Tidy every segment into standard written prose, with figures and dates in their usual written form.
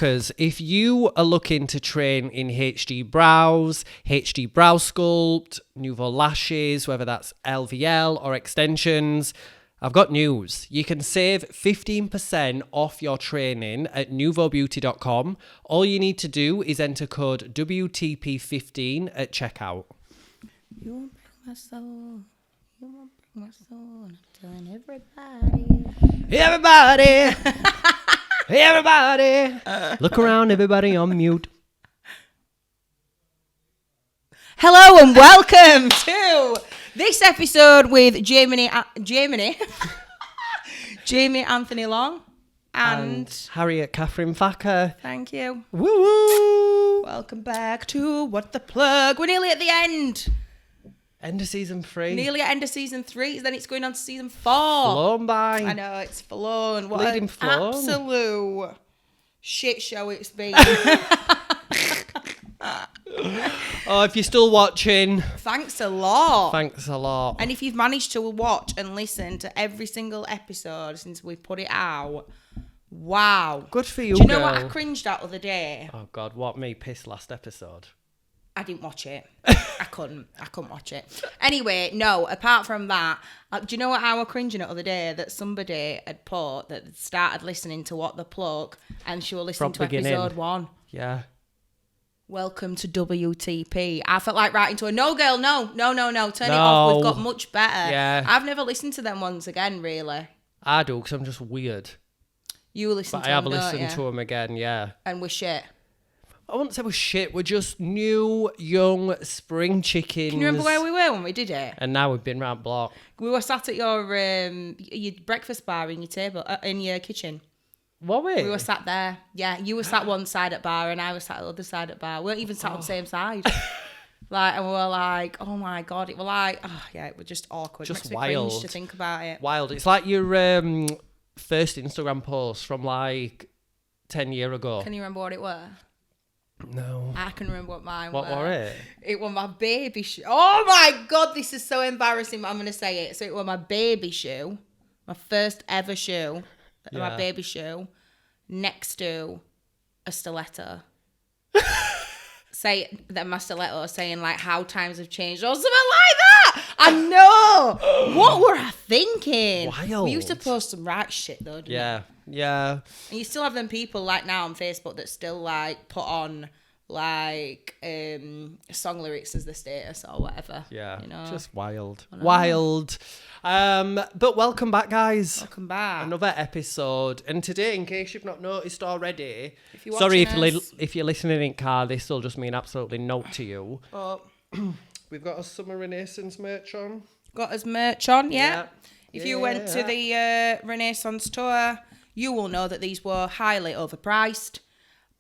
lookers, if you are looking to train in HD brows sculpt, Nouveau lashes, whether that's LVL or extensions, I've got news. You can save 15% off your training at nouveaubeauty.com. All you need to do is enter code WTP15 at checkout. You won't break my soul. You won't break my soul. I'm telling everybody. Everybody! Everybody! Look around, everybody on mute. Hello and welcome to this episode with Jamie Anthony Long and Harriet Catherine Thacker. Thank you. Woo woo! Welcome back to What the Plug. We're nearly at the end. End of season 3. Nearly at end of season 3. Then it's going on to season 4. Flown by. I know, it's flown. What Bleeding an flown. absolute shit show it's been. Oh, if you're still watching, Thanks a lot. thanks a lot. And if you've managed to watch and listen to every single episode since we put it out, wow. Good for you, Do you know girl. what I cringed at the other day? Oh, God, what made piss last episode? I didn't watch it. I couldn't watch it. Anyway, no, apart from that, do you know what I was cringing at the other day? That somebody had put that had started listening to What the Plug and she was listening From to beginning. episode 1. Yeah. Welcome to WTP. I felt like writing to her, no girl, no, turn it off. We've got much better. Yeah. I've never listened to them ones again, really. I do, because I'm just weird. You listen But to I have them, don't listened you? to them again, yeah. And we're shit. I wouldn't say we're shit. We're just new, young spring chickens. Can you remember where we were when we did it? And now we've been round block. We were sat at your breakfast bar in your table, in your kitchen. What we? We were sat there. Yeah, you were sat one side at bar and I was sat at the other side at bar. We weren't even sat on the same side. And we were like, oh my God. It was like, oh yeah, it was just awkward. Just Makes me wild. cringe to think about it. Wild. It's like your first Instagram post from like 10 years ago. Can you remember what it was? No. I can remember what mine What were it? It was my baby shoe. Oh my God, this is so embarrassing, but I'm going to say it. So it was my baby shoe, my first ever shoe, my Yeah. baby shoe, next to a stiletto. Say that my stiletto saying like how times have changed or something like that. I know. What were I thinking? Wild. We used to post some right shit though, didn't we? Yeah. Yeah. And you still have them people like now on Facebook that still like put on like song lyrics as the status or whatever. Yeah. You know? Just wild. Wild. But welcome back, guys. Welcome back. Another episode. And today, in case you've not noticed already, If you're sorry watching us- if you're listening in car, this will just mean absolutely no to you. But We've got a Summer Renaissance merch on. got us merch on, yeah. Yeah. If you went to the Renaissance tour, you will know that these were highly overpriced.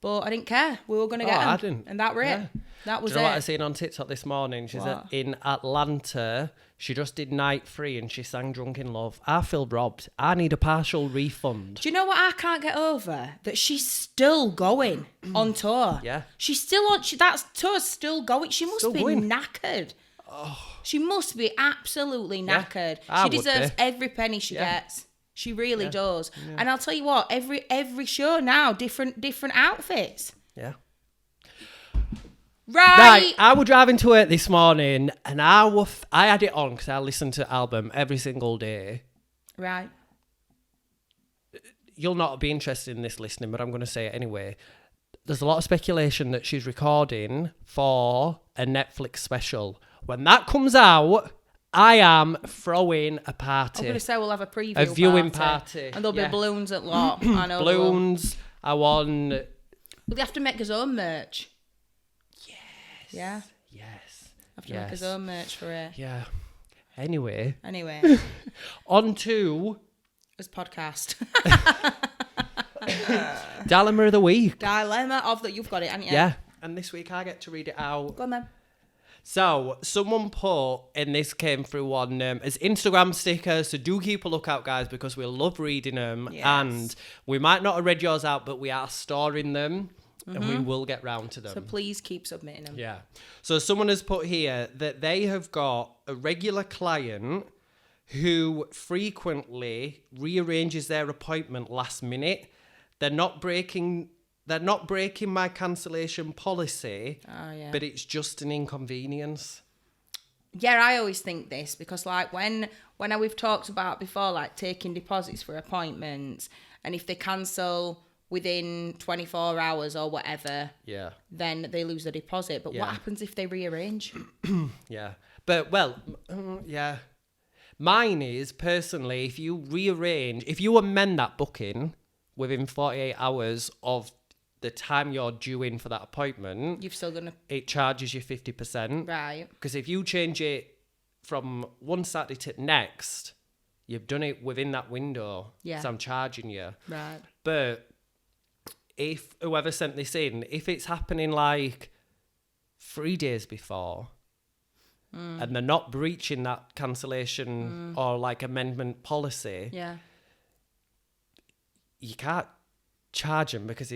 But I didn't care. We were going to get them. I didn't. And that were Yeah. it. That was Do you know what I it. seen on TikTok this morning? She's What? in Atlanta. She just did night 3 and she sang Drunk in Love. I feel robbed. I need a partial refund. Do you know what I can't get over? That she's still going on tour. Yeah. She's still on. That tour's still going. She must Still be going. knackered. She must be absolutely knackered. I She would deserves be. every penny she Yeah. gets. She really does. And I'll tell you what, every show now, different outfits. Yeah. Right. I was driving to work this morning and I had it on because I listen to album every single day. Right. You'll not be interested in this listening, but I'm going to say it anyway. There's a lot of speculation that she's recording for a Netflix special. When that comes out, I am throwing a I'm party. going to say we'll have a preview A viewing party. And there'll Yeah. be balloons at lot. I know there will. Balloons. I want... Will they have to make his own merch? Yes. Yeah? Yes. Have to make his own merch for it. Yeah. Anyway, Anyway, on to this podcast. Dilemma of the Week. Dilemma of the... You've got it, haven't you? Yeah. And this week I get to read it out. Go on then. So, someone put, and this came through on as Instagram stickers, so do keep a lookout, guys, because we love reading them. Yes. And we might not have read yours out, but we are storing them, and we will get round to them. So please keep submitting them. Yeah. So, someone has put here that they have got a regular client who frequently rearranges their appointment last minute. They're not breaking they're not breaking my cancellation policy, Oh, yeah. but it's just an inconvenience. Yeah, I always think this because, like, when we've talked about before, like, taking deposits for appointments, and if they cancel within 24 hours or whatever, Yeah. then they lose the deposit. But what happens if they rearrange? Yeah. But, well, yeah. Mine is, personally, if you amend that booking within 48 hours of the time you're due in for that appointment, You've still gonna it charges you 50%. right. Because if you change it from one Saturday to next, you've done it within that window. Yeah. So I'm charging you. Right. But if whoever sent this in, if it's happening like 3 days before, and they're not breaching that cancellation or like amendment policy, Yeah. you can't charge them because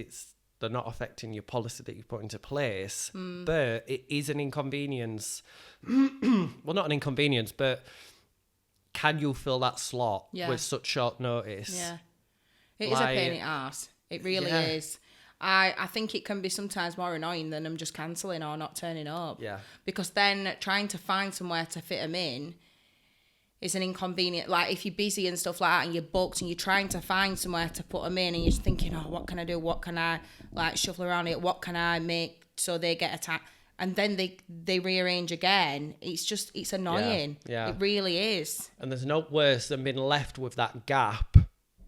they're not affecting your policy that you put into place. But it is an inconvenience. Well, not an inconvenience, but can you fill that slot with such short notice? Yeah. It is a pain in the arse. It really is. I think it can be sometimes more annoying than them just cancelling or not turning up. Yeah. Because then trying to find somewhere to fit them in is an inconvenient. Like, if you're busy and stuff like that and you're booked and you're trying to find somewhere to put them in and you're just thinking, oh, what can I do? What can I, like, shuffle around it? What can I make so they get attacked? And then they rearrange again. It's annoying. Yeah. It really is. And there's no worse than being left with that gap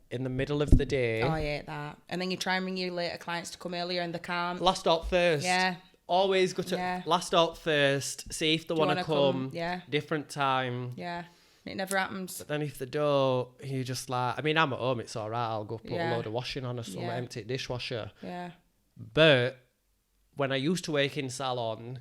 in the middle of the day. Oh, I hate that. And then you try and ring your later clients to come earlier and they can't. Last out first. Yeah. Always go to last out first. See if they want to come. Yeah. Different time. Yeah. It never happens. But then if they don't, you just like... I mean, I'm at home, it's all right. I'll go put a load of washing on or some empty dishwasher. Yeah. But when I used to work in salon,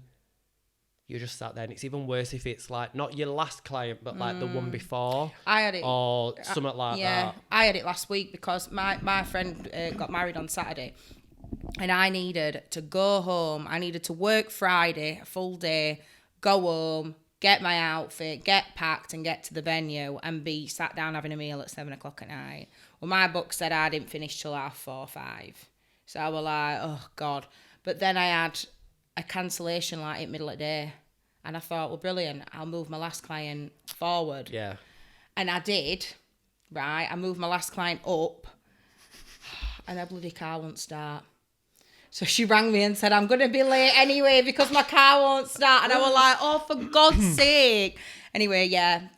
you just sat there, and it's even worse if it's like not your last client, but like the one before. I had it. Or something like that. I had it last week because my friend got married on Saturday. And I needed to go home. I needed to work Friday, a full day, go home, get my outfit, get packed and get to the venue and be sat down having a meal at 7 o'clock at night. Well, my book said I didn't finish till 4:30, 5. So I was like, oh, God. But then I had a cancellation like in middle of the day. And I thought, well, brilliant. I'll move my last client forward. Yeah. And I did, right? I moved my last client up and her bloody car won't start. So she rang me and said, I'm going to be late anyway because my car won't start. And I was like, oh, for God's sake. Anyway, yeah,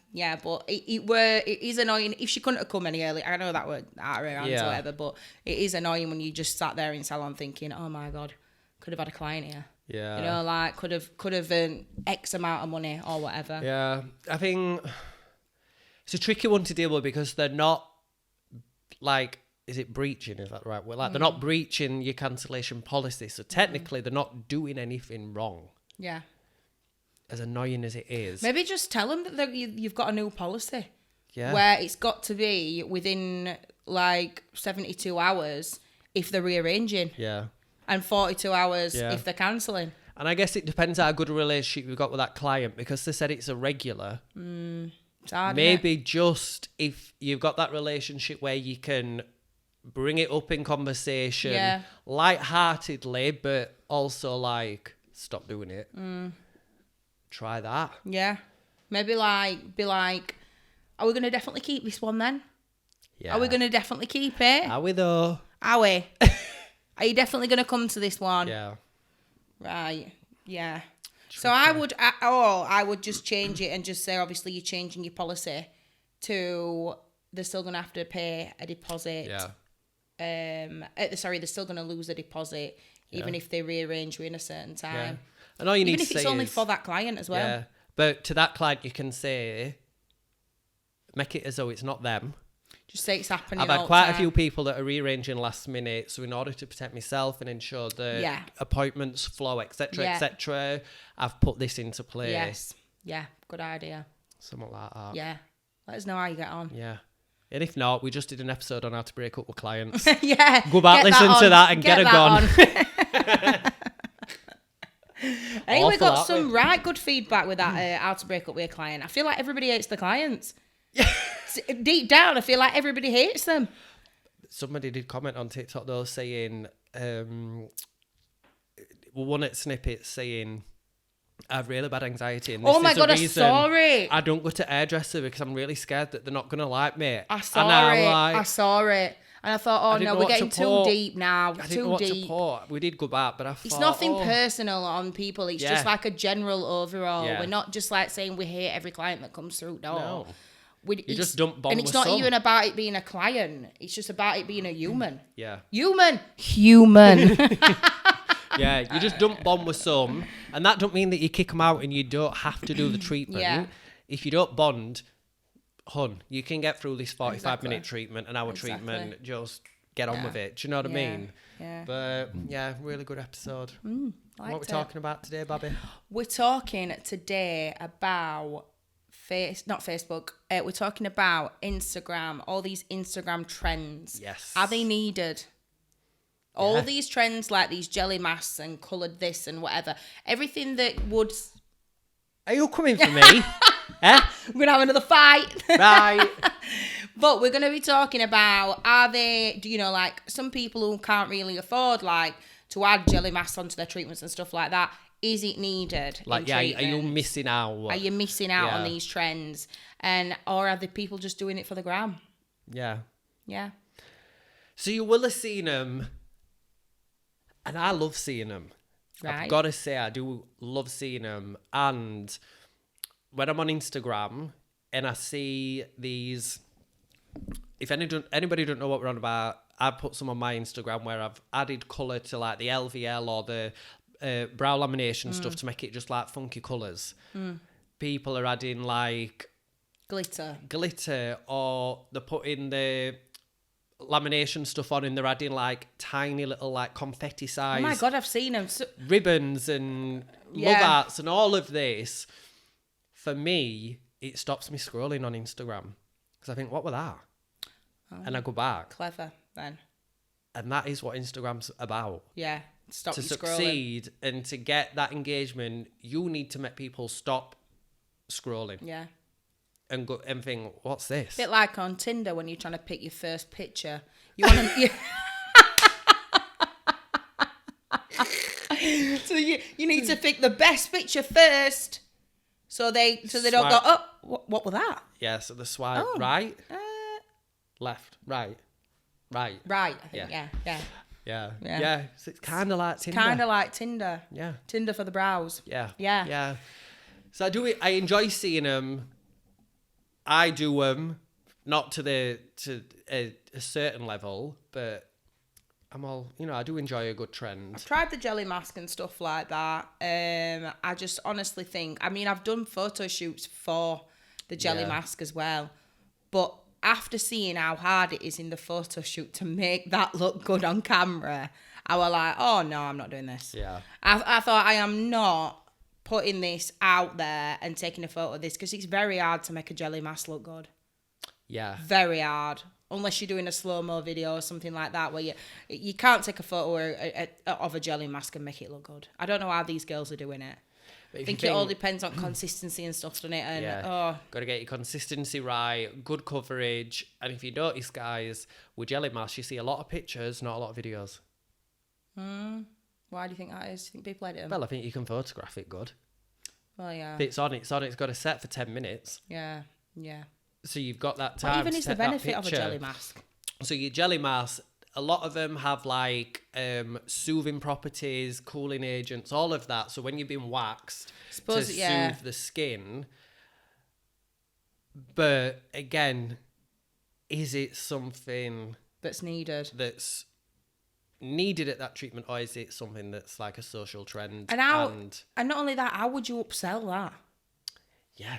but it is annoying. If she couldn't have come any earlier, I know that were out of her hands or whatever, but it is annoying when you just sat there in salon thinking, oh my God, could have had a client here. Yeah. You know, like could have earned X amount of money or whatever. Yeah. I think it's a tricky one to deal with because they're not like... Is it breaching? Is that right? Well, like they're not breaching your cancellation policy, so technically they're not doing anything wrong. Yeah. As annoying as it is. Maybe just tell them that you've got a new policy. Yeah. Where it's got to be within like 72 hours if they're rearranging. Yeah. And 42 hours if they're cancelling. And I guess it depends how good a relationship you've got with that client because they said it's a regular. It's hard, Maybe just if you've got that relationship where you can bring it up in conversation light-heartedly, but also like stop doing it. Try that. Yeah. Maybe be like, are we going to definitely keep this one then? Yeah. Are we going to definitely keep it? Are we though? Are we? Are you definitely going to come to this one? Yeah. Right. Yeah. So I would just change it and just say, obviously, you're changing your policy to they're still going to have to pay a deposit. Yeah. They're still going to lose a deposit even if they rearrange within a certain time. Yeah. And all you need even to if say it's only is, for that client as well. Yeah. But to that client, you can say, make it as though it's not them. Just say it's happening. I've had quite a few people that are rearranging last minute, so in order to protect myself and ensure the appointments flow, etc., etc., I've put this into place. Yes. Yeah. Good idea. Something like that. Yeah. Let us know how you get on. Yeah. And if not, we just did an episode on how to break up with clients. Yeah. Go back, listen to that and get her gone. I think we got some right good feedback with that, how to break up with a client. I feel like everybody hates the clients. Deep down, I feel like everybody hates them. Somebody did comment on TikTok though saying one at Snippets saying, I have really bad anxiety. And Oh this my is God, a I reason saw it. I don't go to hairdresser because I'm really scared that they're not going to like me. I saw and I'm it. like, I saw it. And I thought, oh didn't no, know we're what to getting too put. deep now. I didn't know what to put. We did go back, but I thought... It's nothing oh. personal on people. It's Yeah. just like a general overall. Yeah. We're not just like saying we hate every client that comes through. No. You just dump bomb And it's with not some. even about it being a client. It's just about it being a human. Yeah. Human. Yeah, you just dump bomb with some, and that don't mean that you kick them out and you don't have to do the treatment. Yeah. If you don't bond, hun, you can get through this 45-minute Exactly. treatment, an hour Exactly. treatment, just get on with it. Do you know what I mean? Yeah. But, yeah, really good episode. What are we talking about today, Babby? We're talking today about not Facebook. We're talking about Instagram, all these Instagram trends. Yes. Are they needed? All these trends, like these jelly masks and coloured this and whatever. Everything that would... Are you coming for me? Eh? We're going to have another fight. Right. But we're going to be talking about, are they, you know, like some people who can't really afford, like, to add jelly masks onto their treatments and stuff like that. Is it needed? Like, yeah, are you missing out? Are you missing out on these trends? Or are the people just doing it for the gram? Yeah. Yeah. So you will have seen them, and I love seeing them. Right. I've got to say, I do love seeing them. And when I'm on Instagram and I see these, if anybody don't know what we're on about, I put some on my Instagram where I've added colour to like the LVL or the brow lamination stuff to make it just like funky colours. People are adding like glitter, or they're putting the lamination stuff on and they're adding like tiny little like confetti size. Oh my God, I've seen them. Ribbons and love arts and all of this. For me, it stops me scrolling on Instagram because I think, what was that? And I go back. Clever, then. And that is what Instagram's about. Yeah. Stop To you scrolling. succeed and to get that engagement, you need to make people stop scrolling. Yeah. And go and think, what's this? Bit like on Tinder when you're trying to pick your first picture. You want to... So you need to pick the best picture first, so they don't go, oh, what was that? Yeah, so the swipe right, left, right. Right, I think, Yeah. So it's kind of like Tinder. Kind of like Tinder. Yeah. Tinder for the brows. Yeah. So I enjoy seeing them. I do them, not to a certain level, but I'm all, I do enjoy a good trend. I've tried the jelly mask and stuff like that. I just honestly think, I've done photo shoots for the jelly mask as well, but after seeing how hard it is in the photo shoot to make that look good on camera, I was like, oh no, I'm not doing this. Yeah. I thought, I am not putting this out there and taking a photo of this, because it's very hard to make a jelly mask look good. Yeah. Very hard. Unless you're doing a slow-mo video or something like that, where you can't take a photo of a jelly mask and make it look good. I don't know how these girls are doing it. I think it all depends on consistency and stuff, doesn't it? And got to get your consistency right, good coverage. And if you notice, guys, with jelly masks, you see a lot of pictures, not a lot of videos. Why do you think that is? Do you think people edit them? Well, I think you can photograph it good. Well, yeah. If it's on. It's got a set for 10 minutes. Yeah. So you've got that time. What even to is the take that benefit of a picture. jelly mask? So your jelly masks, a lot of them have like soothing properties, cooling agents, all of that. So when you've been waxed to soothe the skin. But again, is it something that's needed at that treatment, or is it something that's like a social trend? And not only that, how would you upsell that? Yeah.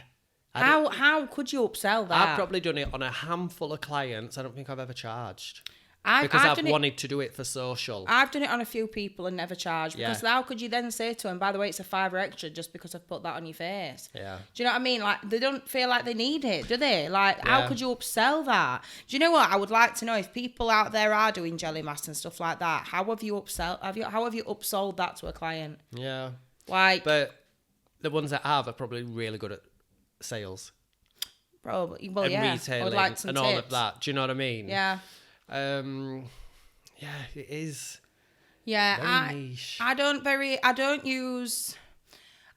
How could you upsell that? I've probably done it on a handful of clients. I don't think I've ever charged. I've wanted to do it for social. I've done it on a few people and never charged. Because how could you then say to them, by the way, it's a £5 extra just because I've put that on your face? Yeah. Do you know what I mean? Like, they don't feel like they need it, do they? Like, how could you upsell that? Do you know what? I would like to know, if people out there are doing jelly masks and stuff like that, how have you upsold that to a client? Yeah. But the ones that have are probably really good at sales. Probably. Well, and retailing and all of that. Do you know what I mean? Yeah. Yeah, it is. Yeah, Very niche. I don't use.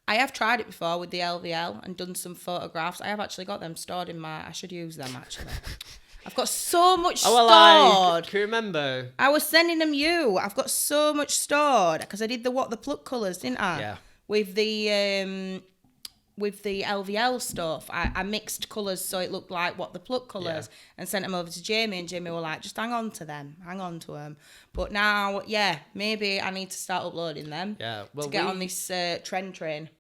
I have tried it before with the LVL and done some photographs. I have actually got them stored in my. I should use them actually. I've got so much stored. Can you remember? I was sending them you. I've got so much stored because I did the What the Pluck colours, didn't I? Yeah. With the LVL stuff, I mixed colours so it looked like What the Pluck colours and sent them over to Jamie, and Jamie were like, just hang on to them. But now, yeah, maybe I need to start uploading them to get on this trend train.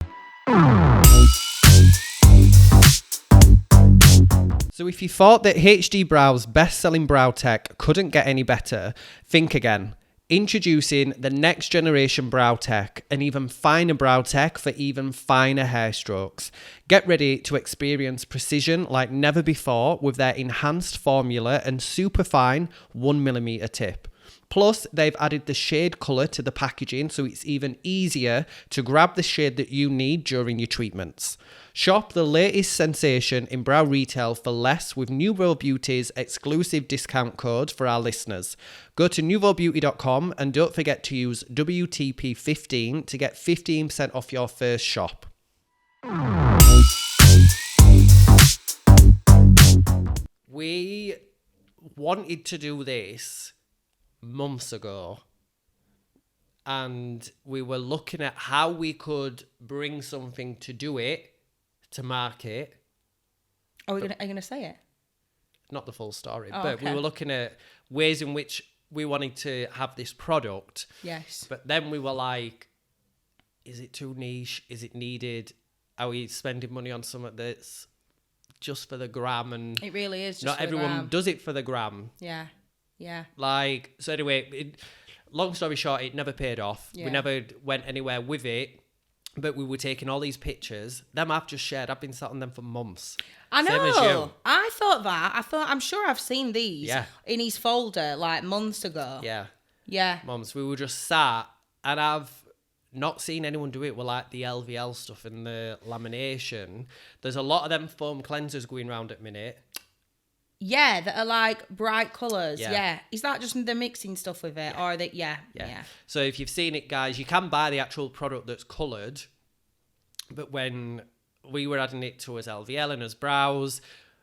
So if you thought that HD Brow's best-selling brow tech couldn't get any better, think again. Introducing the next generation brow tech, and even finer brow tech for even finer hair strokes. Get ready to experience precision like never before with their enhanced formula and super fine 1mm tip. Plus, they've added the shade colour to the packaging so it's even easier to grab the shade that you need during your treatments. Shop the latest sensation in brow retail for less with Nouveau Beauty's exclusive discount code for our listeners. Go to nouveaubeauty.com and don't forget to use WTP15 to get 15% off your first shop. We wanted to do this months ago, and we were looking at how we could bring something to do it, to market. Are you gonna say it? Not the full story, Oh, but okay. we were looking at ways in which we wanted to have this product. Yes. But then we were like, is it too niche? Is it needed? Are we spending money on something that's just for the gram? And It really is just not for the everyone gram. does it for the gram. Yeah. Like, so anyway, long story short, it never paid off. Yeah. We never went anywhere with it. But we were taking all these pictures. Them I've just shared. I've been sat on them for months. I know. Same as you. I thought that. I'm sure I've seen these Yeah. in his folder like months ago. Yeah. Yeah. Months. We were just sat, and I've not seen anyone do it with like the LVL stuff and the lamination. There's a lot of them foam cleansers going around at the minute. Yeah, that are like bright colours. Yeah. Yeah. Is that just the mixing stuff with it? Or that, yeah. So if you've seen it, guys, you can buy the actual product that's coloured. But when we were adding it to as LVL and as brows,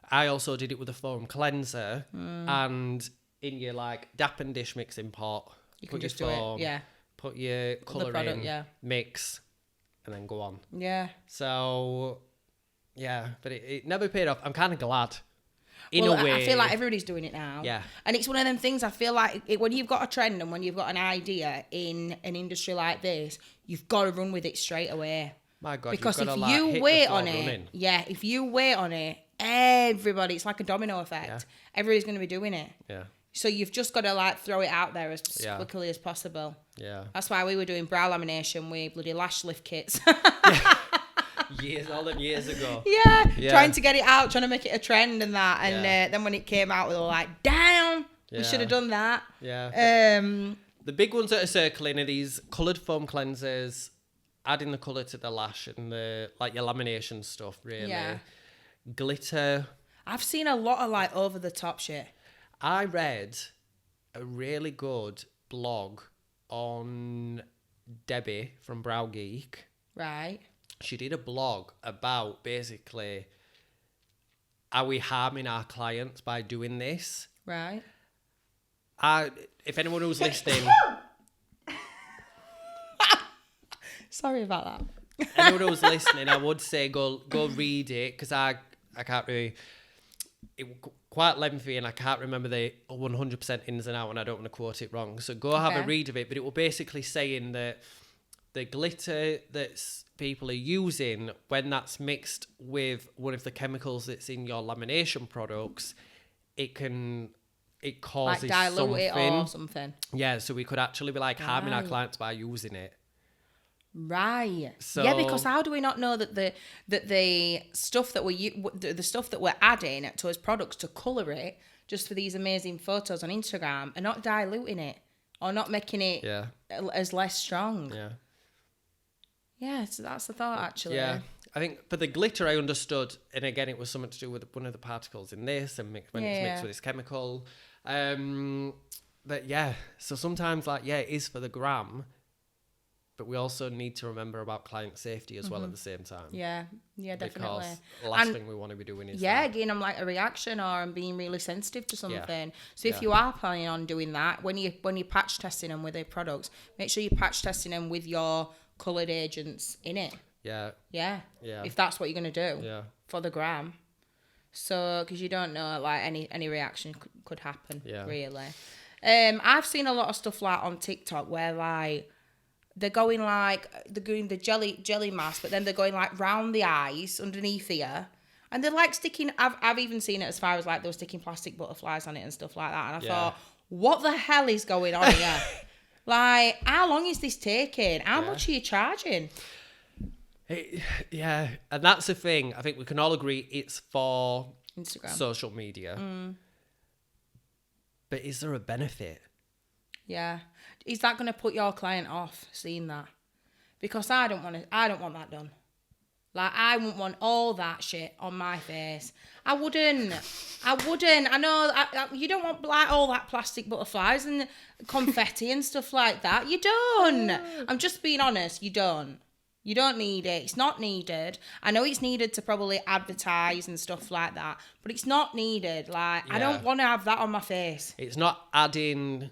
I also did it with a foam cleanser. And in your like dap and dish mixing pot, You put can your just do foam, it. Yeah. put your colour product, in, yeah. mix, and then go on. Yeah. So, yeah, but it never paid off. I'm kind of glad. In Well, a way. I feel like everybody's doing it now. Yeah. And it's one of them things, I feel like when you've got a trend and when you've got an idea in an industry like this, you've got to run with it straight away. My God, Because you've if got to, you hit the wait floor on it, running. if you wait on it, everybody, it's like a domino effect. Yeah. Everybody's going to be doing it. Yeah, So you've just got to like throw it out there as Yeah. quickly as possible. yeah. That's why we were doing brow lamination with bloody lash lift kits. All them years ago. Yeah, trying to get it out, trying to make it a trend and that. And Yeah. then when it came out, we were like, damn, we Yeah. should have done that. Yeah. The big ones that are circling are these coloured foam cleansers, adding the colour to the lash and the like your lamination stuff, really. Yeah. Glitter. I've seen a lot of like over the top shit. I read a really good blog on Debbie from Brow Geek. Right. She did a blog about basically are we harming our clients by doing this? Right. If anyone who's listening, Sorry about that. anyone who's listening, I would say go read it because I can't really. It was quite lengthy and I can't remember the 100% ins and out, and I don't want to quote it wrong. So go have a Okay. read of it. But it was basically saying that the glitter that people are using, when that's mixed with one of the chemicals that's in your lamination products, it causes Like dilute something. it or something. Yeah, so we could actually be like harming our Right. clients by using it. Right. So- yeah, because how do we not know that the stuff that the stuff that we're adding to as products to colour it just for these amazing photos on Instagram are not diluting it or not making it Yeah. as less strong? Yeah. Yeah, so that's the thought actually. Yeah, I think for the glitter I understood, and again it was something to do with one of the particles in this and when it's Yeah. mixed with this chemical. But yeah, so sometimes like, yeah, it is for the gram, but we also need to remember about client safety as well at the same time. Yeah, definitely. Because the last thing we want to be doing is getting them like a reaction, or I'm being really sensitive to something. So if you are planning on doing that, when you're patch testing them with their products, make sure you're patch testing them with your coloured agents in it. Yeah. If that's what you're gonna do. Yeah. For the gram. So because you don't know, like any reaction could happen. Yeah. Really. I've seen a lot of stuff like on TikTok where like they're doing the jelly mask, but then they're going like round the eyes underneath here, and they're like sticking. I've even seen it as far as like they were sticking plastic butterflies on it and stuff like that. And I thought, what the hell is going on here? Like, how long is this taking? How much are you charging? Yeah, and that's the thing. I think we can all agree it's for Instagram, social media. But is there a benefit? Yeah. Is that going to put your client off seeing that? Because I don't want that done. Like, I wouldn't want all that shit on my face. I wouldn't. I know you don't want like all that plastic butterflies and confetti and stuff like that. You don't. I'm just being honest. You don't. You don't need it. It's not needed. I know it's needed to probably advertise and stuff like that, but it's not needed. Like, I don't want to have that on my face. It's not adding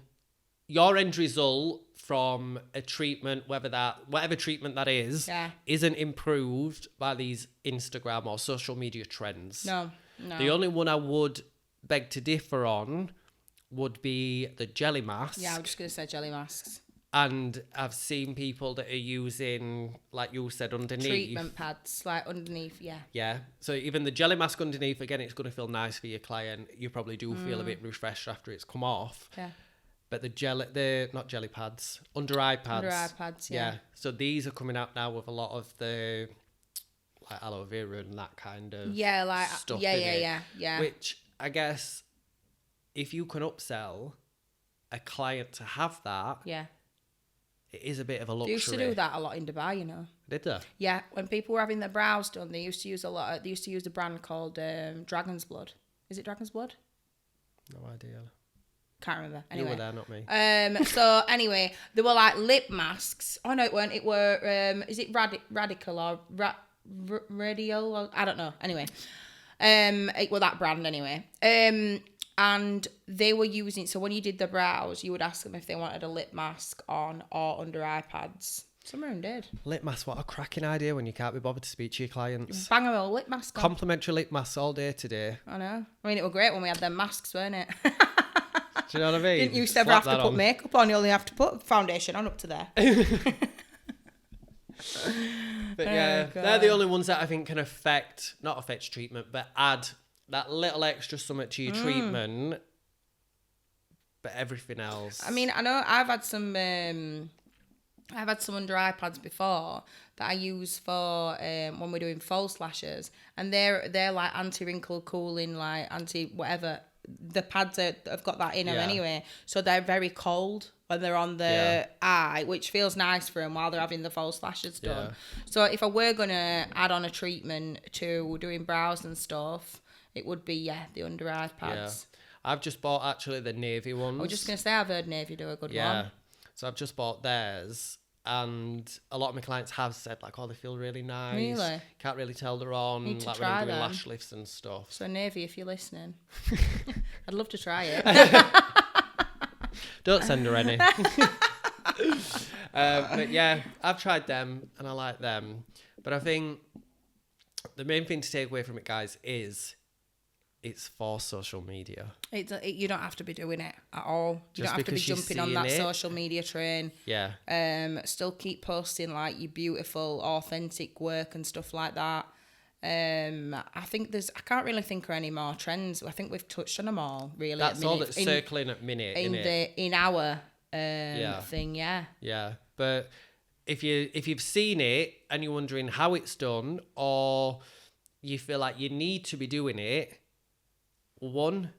your end result from a treatment, whatever treatment that is, isn't improved by these Instagram or social media trends. No. The only one I would beg to differ on would be the jelly masks. Yeah, I was just going to say jelly masks. And I've seen people that are using, like you said, underneath. Treatment pads, like underneath, yeah. Yeah. So even the jelly mask underneath, again, it's going to feel nice for your client. You probably do feel a bit refreshed after it's come off. Yeah. But not jelly pads, under eye pads. Under eye pads, yeah. So these are coming out now with a lot of the like aloe vera and that kind of stuff in it. Yeah. Which I guess if you can upsell a client to have that, it is a bit of a luxury. They used to do that a lot in Dubai, you know. Did they? Yeah, when people were having their brows done, they used to use a brand called Dragon's Blood. Is it Dragon's Blood? No idea. Can't remember. Anyway. You were there, not me. So anyway, they were like lip masks. Oh no, it weren't. It were is it Radical or Radial? Or, I don't know. Anyway, it were that brand anyway. And they were using, so when you did the brows, you would ask them if they wanted a lip mask on or under eye pads. Some of them did. Lip mask, what a cracking idea when you can't be bothered to speak to your clients. Bang a lip mask on. Complimentary lip masks all day today. I know. I mean, it was great when we had them masks, weren't it? Do you know what I mean? Didn't used to ever have to put makeup on, you only have to put foundation on up to there. But yeah, they're the only ones that I think can not affect treatment, but add that little extra something to your treatment, but everything else. I mean, I know I've had some under eye pads before that I use for when we're doing false lashes, and they're like anti-wrinkle cooling, like anti-whatever. The pads have got that in them anyway, so they're very cold when they're on the eye, which feels nice for them while they're having the false lashes done. Yeah. So if I were going to add on a treatment to doing brows and stuff, it would be, the under eye pads. Yeah. I've just bought actually the navy ones. I was just going to say, I've heard navy do a good one. Yeah. So I've just bought theirs, and a lot of my clients have said, like, oh, they feel really nice. Really? Can't really tell they're on. Need to like try when I'm doing them. lash lifts and stuff. So navy, if you're listening. I'd love to try it. Don't send her any. But yeah, I've tried them, and I like them. But I think the main thing to take away from it, guys, is it's for social media. You don't have to be doing it at all. You Just don't have to be jumping on that it. social media train. Yeah. Still keep posting like your beautiful, authentic work and stuff like that. I think I can't really think of any more trends. I think we've touched on them all, really. That's all that's circling at minute, in our thing, yeah. Yeah. But if you've seen it and you're wondering how it's done, or you feel like you need to be doing it, one,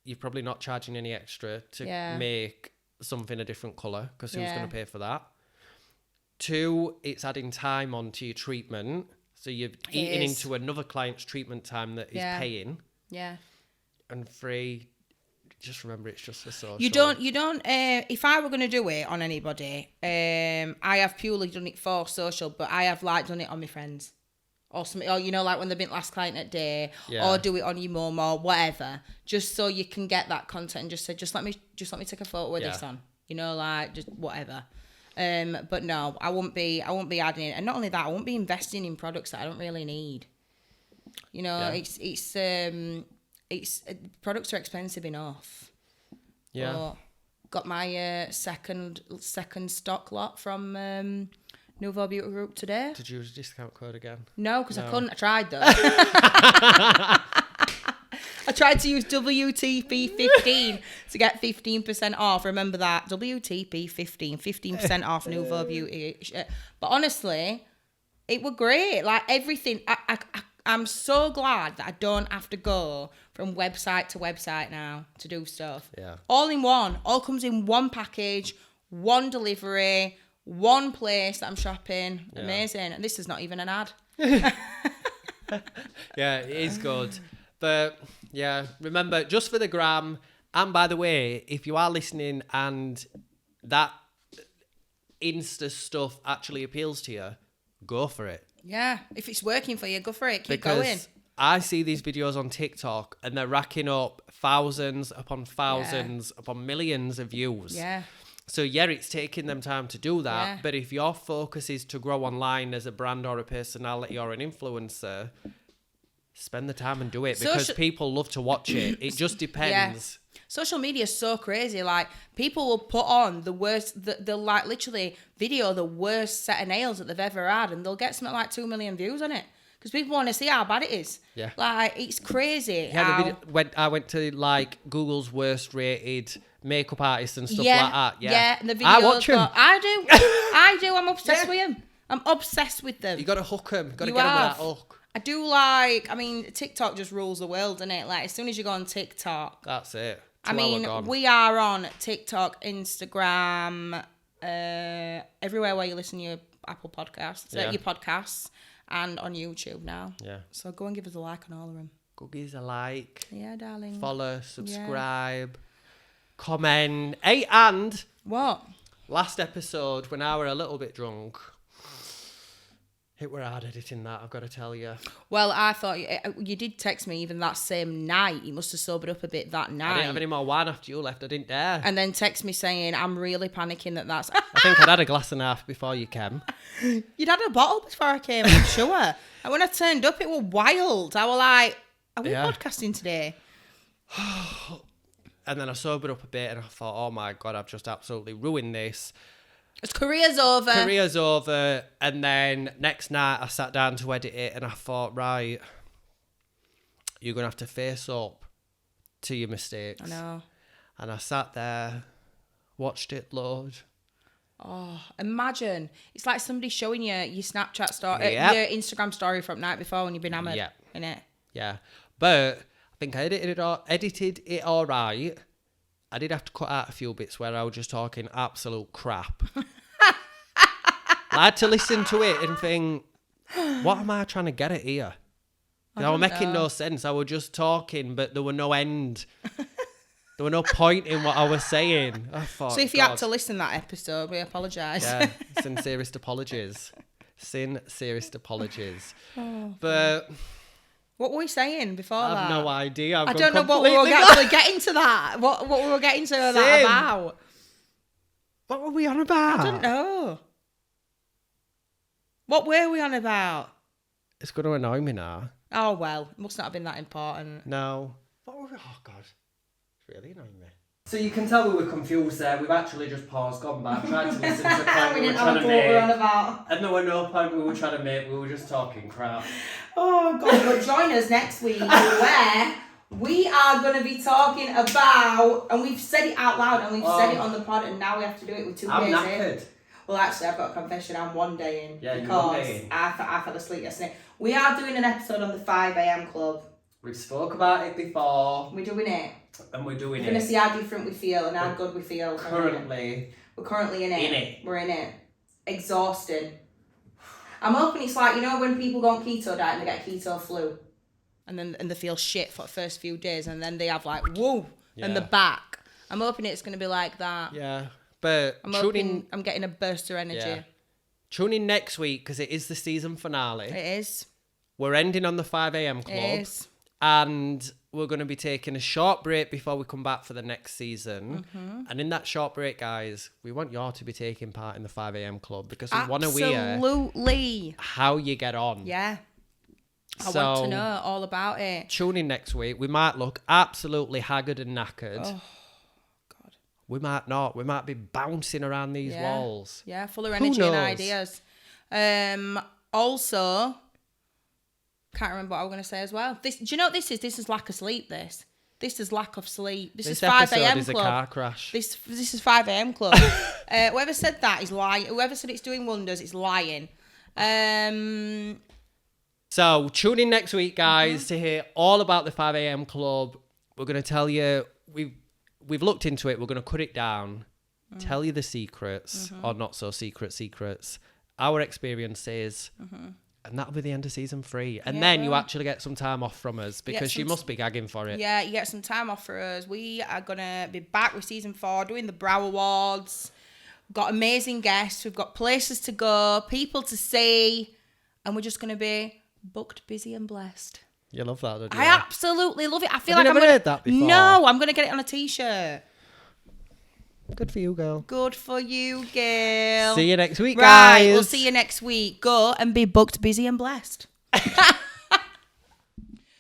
you're probably not charging any extra to make something a different colour, because who's going to pay for that? Two, it's adding time onto your treatment, so you're eating into another client's treatment time that is paying. Yeah. And three, just remember it's just for social. You don't, if I were going to do it on anybody, I have purely done it for social, but I have like done it on my friends. Or something, or like when they've been last client at day, or do it on your mum or whatever, just so you can get that content and just say, just let me take a photo with this on, like just whatever. But no, I won't be adding it, and not only that, I won't be investing in products that I don't really need. It's products are expensive enough. Yeah. But got my second stock lot from Nouveau Beauty Group today. Did you use a discount code again? No, because I couldn't. I tried though. I tried to use WTP15 to get 15% off. Remember that, WTP15, 15% off Nouveau Beauty. But honestly, it were great. Like everything, I'm so glad that I don't have to go from website to website now to do stuff. Yeah. All in one. All comes in one package, one delivery, one place that I'm shopping. Yeah. Amazing. And this is not even an ad. Yeah, it is good. But yeah, remember, just for the gram. And by the way, if you are listening and that Insta stuff actually appeals to you, go for it. Yeah, if it's working for you, go for it. Keep going. I see these videos on TikTok and they're racking up thousands upon thousands upon millions of views. Yeah. So yeah, it's taking them time to do that. Yeah. But if your focus is to grow online as a brand or a personality or an influencer, spend the time and do it, because people love to watch it. It just depends. Yeah. Social media is so crazy. Like, people will put on the worst, they'll like literally video the worst set of nails that they've ever had, and they'll get something like 2 million views on it. Because people want to see how bad it is. Yeah. Like, it's crazy. Yeah, I went to like Google's worst rated makeup artists and stuff like that. Yeah, and the videos. I watch them. I do. I'm obsessed with them. I'm obsessed with them. You got to hook them. You got to get them with that hook. I do TikTok just rules the world, doesn't it? Like, as soon as you go on TikTok. That's it. We are on TikTok, Instagram, everywhere where you listen to your Apple podcasts, your podcasts, and on YouTube now. Yeah. So go and give us a like on all of them. Go give us a like. Yeah, darling. Follow, subscribe, comment. Hey, and... What? Last episode, when I were a little bit drunk... It were hard editing that, I've got to tell you. Well, I thought you did text me even that same night. You must have sobered up a bit that night. I didn't have any more wine after you left. I didn't dare. And then text me saying, I'm really panicking that's... I think I'd had a glass and a half before you came. You'd had a bottle before I came, I'm sure. And when I turned up, it was wild. I was like, are we podcasting today? And then I sobered up a bit and I thought, oh my God, I've just absolutely ruined this. His career's over. And then next night I sat down to edit it and I thought, right, you're going to have to face up to your mistakes. I know. And I sat there, watched it load. Oh, imagine. It's like somebody showing you your Snapchat story, your Instagram story from night before when you've been hammered. Yeah. Innit? Yeah. But I think I edited it all right. I did have to cut out a few bits where I was just talking absolute crap. I had to listen to it and think, what am I trying to get at here? I was making no sense. I was just talking, but there were no end. There were no point in what I was saying. I thought, so if you had to listen to that episode, we apologise. Yeah, sincerest apologies. Sincerest apologies. Oh, but... What were we saying before that? I have no idea. I don't know what we were actually getting to that. What we were getting to that about. What were we on about? I don't know. What were we on about? It's going to annoy me now. Oh, well. It must not have been that important. No. Oh, God. It's really annoying me. So you can tell we were confused there. We've actually just paused, gone back, tried to listen to the point we were trying to make. And there were no point we were trying to make. We were just talking crap. Oh, God. But join us next week where we are going to be talking about, and we've said it out loud and we've said it on the pod, and now we have to do it with 2 days in. I'm knackered. Well, actually, I've got a confession. I'm 1 day in because I fell asleep yesterday. We are doing an episode on the 5 a.m. club. We've spoke about it before. We're doing it. And we're doing it. We're going to see how different we feel and how good we feel. We're currently in it. We're in it. Exhausting. I'm hoping it's like, when people go on keto diet and they get keto flu. And they feel shit for the first few days. And then they have like, whoa, and the back. I'm hoping it's going to be like that. Yeah. But I'm getting a burst of energy. Yeah. Tune in next week because it is the season finale. It is. We're ending on the 5 a.m. club. It is. And we're going to be taking a short break before we come back for the next season. And in that short break, guys, we want you all to be taking part in the 5 a.m. club because we want to hear how you get on. Yeah. I want to know all about it. Tune in next week. We might look absolutely haggard and knackered. Oh, God. We might not. We might be bouncing around these walls. Yeah, full of energy and ideas. Also... Can't remember what I was going to say as well. Do you know what this is? This is lack of sleep, this. This is lack of sleep. This is 5 a.m. is club. A car crash. This is 5 a.m. club. Whoever said that is lying. Whoever said it's doing wonders is lying. So tune in next week, guys, to hear all about the 5 a.m. club. We're going to tell you, we've looked into it. We're going to cut it down, tell you the secrets, or not so secrets, our experiences. And that'll be the end of season 3. And then you actually get some time off from us because you must be gagging for it. Yeah, you get some time off for us. We are going to be back with season 4, doing the Brow Awards. We've got amazing guests. We've got places to go, people to see. And we're just going to be booked, busy and blessed. You love that, don't you? I absolutely love it. I feel Have like you never heard that before? No, I'm going to get it on a t-shirt. Good for you, girl. Good for you, girl. See you next week, guys. Right, we'll see you next week. Go and be booked, busy and blessed.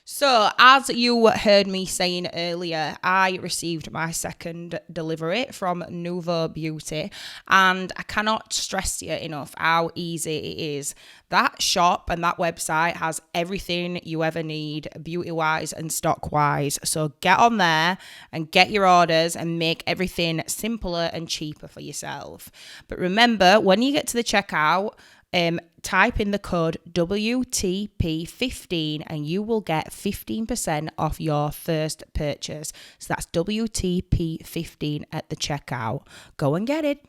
So, as you heard me saying earlier, I received my second delivery from Nouveau Beauty, and I cannot stress to you enough how easy it is. That shop and that website has everything you ever need, beauty-wise and stock-wise. So get on there and get your orders and make everything simpler and cheaper for yourself. But remember, when you get to the checkout, type in the code WTP15 and you will get 15% off your first purchase. So that's WTP15 at the checkout. Go and get it.